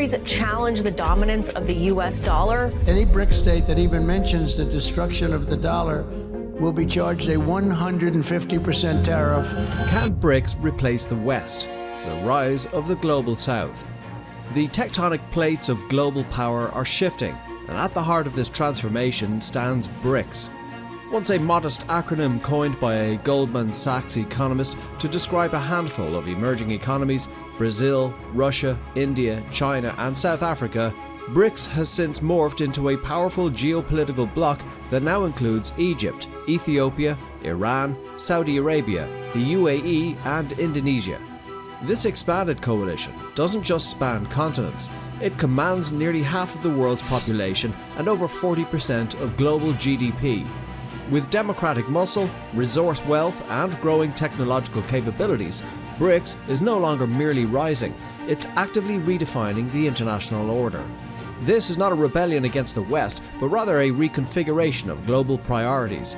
countries challenge the dominance of the U.S. dollar? Any BRICS state that even mentions the destruction of the dollar will be charged a 150% tariff. Can BRICS replace the West? The rise of the global South. The tectonic plates of global power are shifting, and at the heart of this transformation stands BRICS. Once a modest acronym coined by a Goldman Sachs economist to describe a handful of emerging economies, Brazil, Russia, India, China and South Africa, BRICS has since morphed into a powerful geopolitical bloc that now includes Egypt, Ethiopia, Iran, Saudi Arabia, the UAE and Indonesia. This expanded coalition doesn't just span continents, it commands nearly half of the world's population and over 40% of global GDP. With democratic muscle, resource wealth and growing technological capabilities, BRICS is no longer merely rising, it's actively redefining the international order. This is not a rebellion against the West, but rather a reconfiguration of global priorities.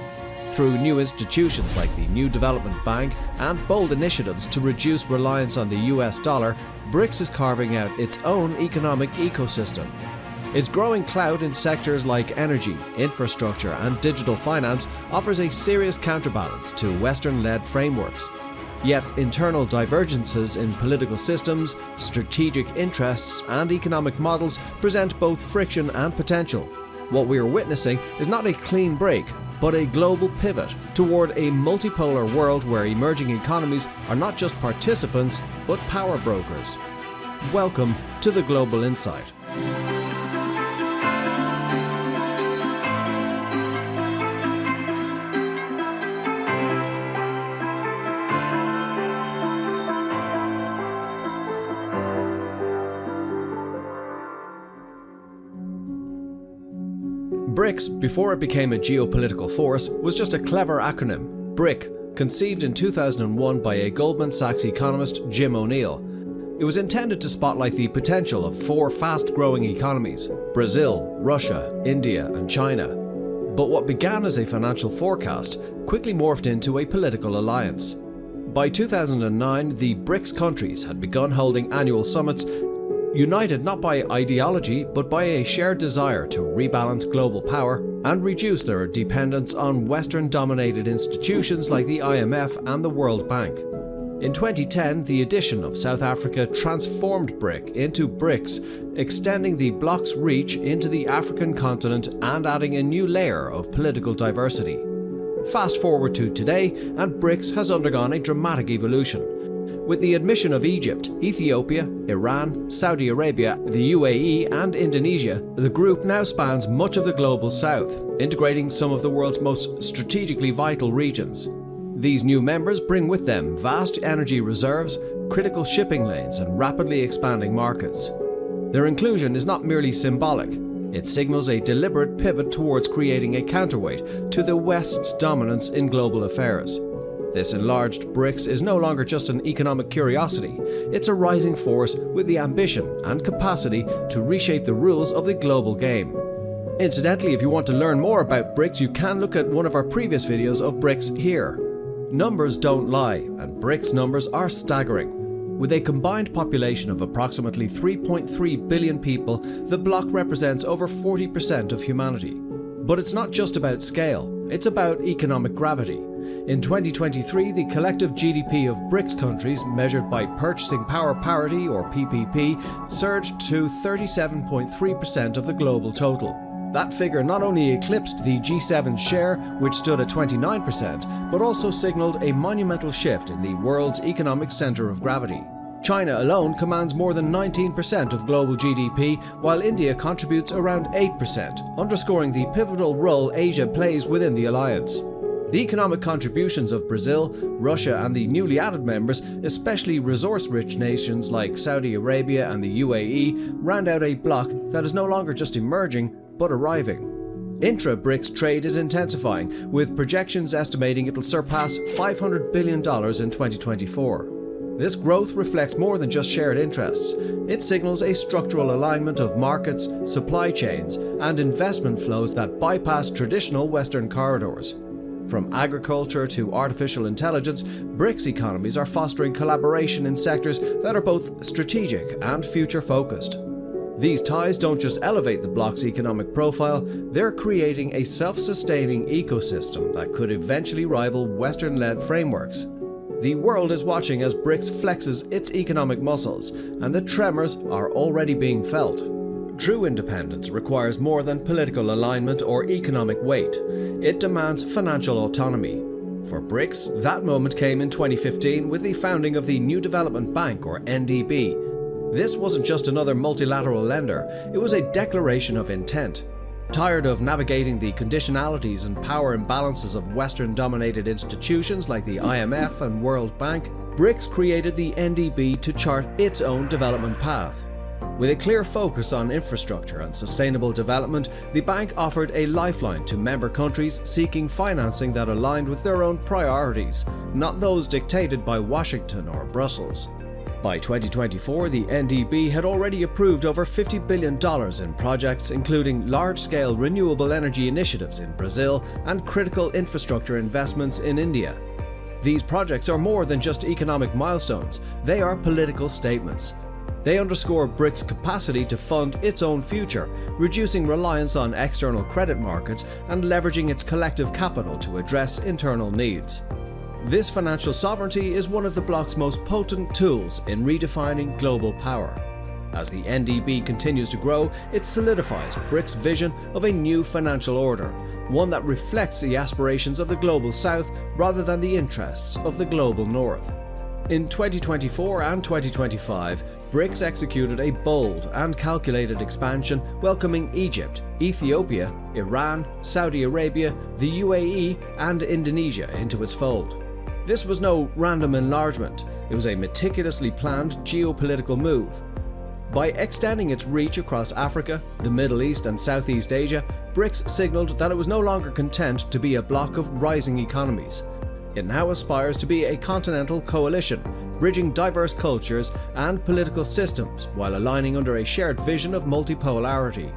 Through new institutions like the New Development Bank and bold initiatives to reduce reliance on the US dollar, BRICS is carving out its own economic ecosystem. Its growing clout in sectors like energy, infrastructure and digital finance offers a serious counterbalance to Western-led frameworks. Yet internal divergences in political systems, strategic interests and economic models present both friction and potential. What we are witnessing is not a clean break, but a global pivot toward a multipolar world where emerging economies are not just participants, but power brokers. Welcome to the Global Insight. BRICS, before it became a geopolitical force, was just a clever acronym, BRIC, conceived in 2001 by a Goldman Sachs economist, Jim O'Neill. It was intended to spotlight the potential of four fast-growing economies, Brazil, Russia, India and China. But what began as a financial forecast quickly morphed into a political alliance. By 2009, the BRICS countries had begun holding annual summits, united not by ideology but by a shared desire to rebalance global power and reduce their dependence on Western-dominated institutions like the IMF and the World Bank. In 2010, the addition of South Africa transformed BRIC into BRICS, extending the bloc's reach into the African continent and adding a new layer of political diversity. Fast forward to today, and BRICS has undergone a dramatic evolution. With the admission of Egypt, Ethiopia, Iran, Saudi Arabia, the UAE and Indonesia, the group now spans much of the global south, integrating some of the world's most strategically vital regions. These new members bring with them vast energy reserves, critical shipping lanes and rapidly expanding markets. Their inclusion is not merely symbolic, it signals a deliberate pivot towards creating a counterweight to the West's dominance in global affairs. This enlarged BRICS is no longer just an economic curiosity, it's a rising force with the ambition and capacity to reshape the rules of the global game. Incidentally, if you want to learn more about BRICS, you can look at one of our previous videos of BRICS here. Numbers don't lie, and BRICS numbers are staggering. With a combined population of approximately 3.3 billion people, the bloc represents over 40% of humanity. But it's not just about scale, it's about economic gravity. In 2023, the collective GDP of BRICS countries, measured by Purchasing Power Parity or PPP, surged to 37.3% of the global total. That figure not only eclipsed the G7's share, which stood at 29%, but also signaled a monumental shift in the world's economic center of gravity. China alone commands more than 19% of global GDP, while India contributes around 8%, underscoring the pivotal role Asia plays within the alliance. The economic contributions of Brazil, Russia and the newly added members, especially resource-rich nations like Saudi Arabia and the UAE, round out a bloc that is no longer just emerging, but arriving. Intra-BRICS trade is intensifying, with projections estimating it'll surpass $500 billion in 2024. This growth reflects more than just shared interests. It signals a structural alignment of markets, supply chains, and investment flows that bypass traditional Western corridors. From agriculture to artificial intelligence, BRICS economies are fostering collaboration in sectors that are both strategic and future-focused. These ties don't just elevate the bloc's economic profile, they're creating a self-sustaining ecosystem that could eventually rival Western-led frameworks. The world is watching as BRICS flexes its economic muscles, and the tremors are already being felt. True independence requires more than political alignment or economic weight. It demands financial autonomy. For BRICS, that moment came in 2015 with the founding of the New Development Bank, or NDB. This wasn't just another multilateral lender, it was a declaration of intent. Tired of navigating the conditionalities and power imbalances of Western-dominated institutions like the IMF and World Bank, BRICS created the NDB to chart its own development path. With a clear focus on infrastructure and sustainable development, the bank offered a lifeline to member countries seeking financing that aligned with their own priorities, not those dictated by Washington or Brussels. By 2024, the NDB had already approved over $50 billion in projects including large-scale renewable energy initiatives in Brazil and critical infrastructure investments in India. These projects are more than just economic milestones, they are political statements. They underscore BRICS' capacity to fund its own future, reducing reliance on external credit markets and leveraging its collective capital to address internal needs. This financial sovereignty is one of the bloc's most potent tools in redefining global power. As the NDB continues to grow, it solidifies BRICS' vision of a new financial order, one that reflects the aspirations of the global south rather than the interests of the global north. In 2024 and 2025, BRICS executed a bold and calculated expansion, welcoming Egypt, Ethiopia, Iran, Saudi Arabia, the UAE, and Indonesia into its fold. This was no random enlargement, it was a meticulously planned geopolitical move. By extending its reach across Africa, the Middle East, and Southeast Asia, BRICS signaled that it was no longer content to be a bloc of rising economies. It now aspires to be a continental coalition, bridging diverse cultures and political systems while aligning under a shared vision of multipolarity.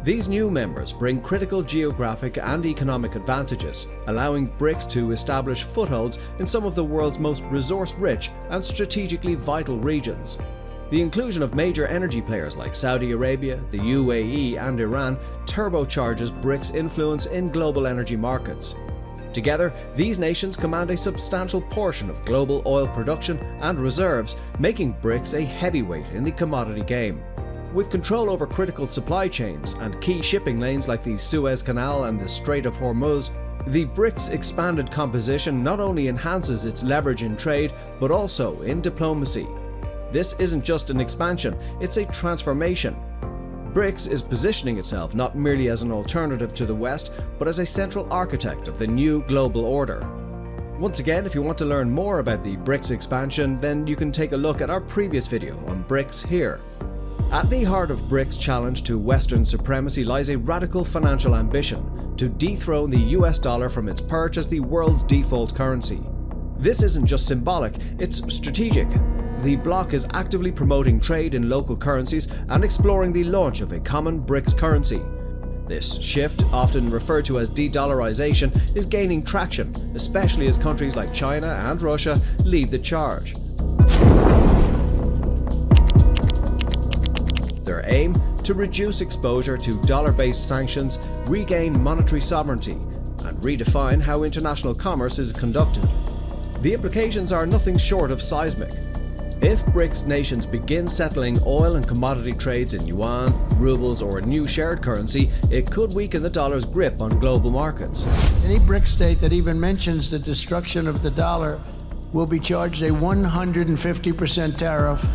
These new members bring critical geographic and economic advantages, allowing BRICS to establish footholds in some of the world's most resource-rich and strategically vital regions. The inclusion of major energy players like Saudi Arabia, the UAE, and Iran turbocharges BRICS' influence in global energy markets. Together, these nations command a substantial portion of global oil production and reserves, making BRICS a heavyweight in the commodity game. With control over critical supply chains and key shipping lanes like the Suez Canal and the Strait of Hormuz, the BRICS' expanded composition not only enhances its leverage in trade, but also in diplomacy. This isn't just an expansion, it's a transformation. BRICS is positioning itself not merely as an alternative to the West, but as a central architect of the new global order. Once again, if you want to learn more about the BRICS expansion, then you can take a look at our previous video on BRICS here. At the heart of BRICS' challenge to Western supremacy lies a radical financial ambition to dethrone the US dollar from its perch as the world's default currency. This isn't just symbolic, it's strategic. The bloc is actively promoting trade in local currencies and exploring the launch of a common BRICS currency. This shift, often referred to as De-Dollarization, is gaining traction, especially as countries like China and Russia lead the charge. Their aim? To reduce exposure to dollar-based sanctions, regain monetary sovereignty, and redefine how international commerce is conducted. The implications are nothing short of seismic. If BRICS nations begin settling oil and commodity trades in yuan, rubles, or a new shared currency, it could weaken the dollar's grip on global markets. Any BRICS state that even mentions the destruction of the dollar will be charged a 150% tariff.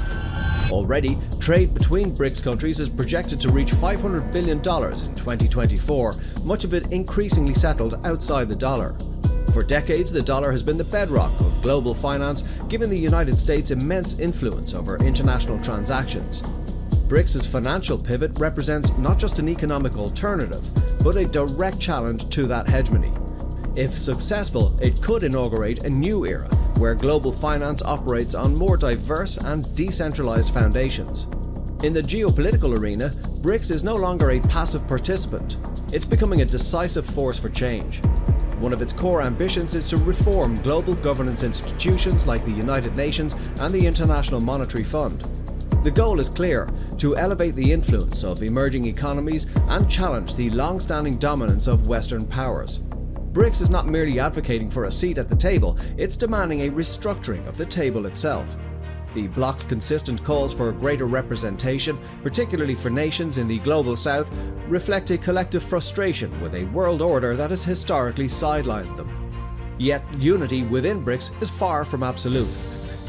Already, trade between BRICS countries is projected to reach $500 billion in 2024, much of it increasingly settled outside the dollar. For decades, the dollar has been the bedrock of global finance, given the United States' immense influence over international transactions. BRICS' financial pivot represents not just an economic alternative, but a direct challenge to that hegemony. If successful, it could inaugurate a new era where global finance operates on more diverse and decentralized foundations. In the geopolitical arena, BRICS is no longer a passive participant. It's becoming a decisive force for change. One of its core ambitions is to reform global governance institutions like the United Nations and the International Monetary Fund. The goal is clear: to elevate the influence of emerging economies and challenge the long-standing dominance of Western powers. BRICS is not merely advocating for a seat at the table, it's demanding a restructuring of the table itself. The bloc's consistent calls for greater representation, particularly for nations in the global south, reflect a collective frustration with a world order that has historically sidelined them. Yet unity within BRICS is far from absolute.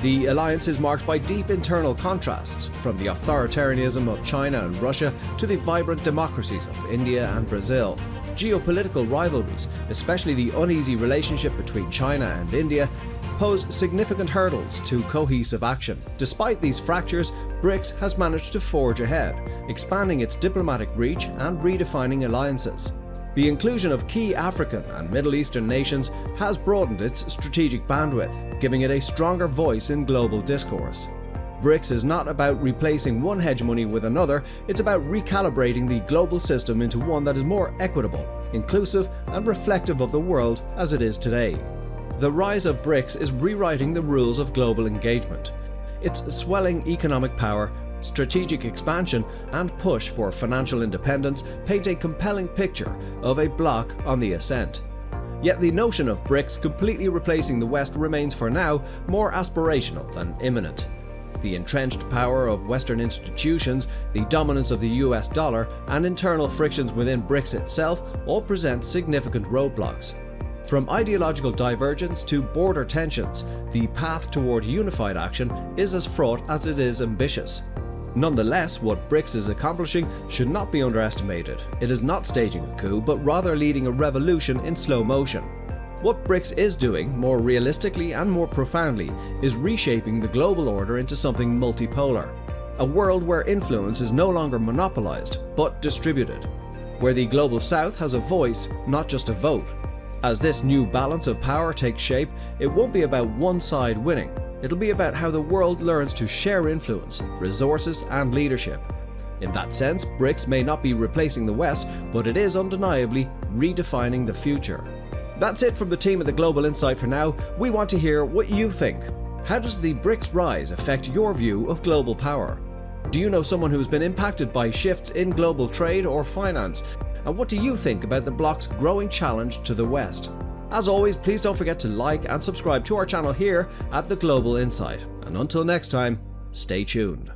The alliance is marked by deep internal contrasts, from the authoritarianism of China and Russia to the vibrant democracies of India and Brazil. Geopolitical rivalries, especially the uneasy relationship between China and India, pose significant hurdles to cohesive action. Despite these fractures, BRICS has managed to forge ahead, expanding its diplomatic reach and redefining alliances. The inclusion of key African and Middle Eastern nations has broadened its strategic bandwidth, giving it a stronger voice in global discourse. BRICS is not about replacing one hegemony with another, it's about recalibrating the global system into one that is more equitable, inclusive, and reflective of the world as it is today. The rise of BRICS is rewriting the rules of global engagement. Its swelling economic power, strategic expansion, and push for financial independence paint a compelling picture of a bloc on the ascent. Yet the notion of BRICS completely replacing the West remains for now more aspirational than imminent. The entrenched power of Western institutions, the dominance of the US dollar, and internal frictions within BRICS itself all present significant roadblocks. From ideological divergence to border tensions, the path toward unified action is as fraught as it is ambitious. Nonetheless, what BRICS is accomplishing should not be underestimated. It is not staging a coup, but rather leading a revolution in slow motion. What BRICS is doing, more realistically and more profoundly, is reshaping the global order into something multipolar. A world where influence is no longer monopolized, but distributed. Where the global south has a voice, not just a vote. As this new balance of power takes shape, it won't be about one side winning. It'll be about how the world learns to share influence, resources, and leadership. In that sense, BRICS may not be replacing the West, but it is undeniably redefining the future. That's it from the team at the Global Insight for now. We want to hear what you think. How does the BRICS rise affect your view of global power? Do you know someone who has been impacted by shifts in global trade or finance? And what do you think about the bloc's growing challenge to the West? As always, please don't forget to like and subscribe to our channel here at the Global Insight. And until next time, stay tuned.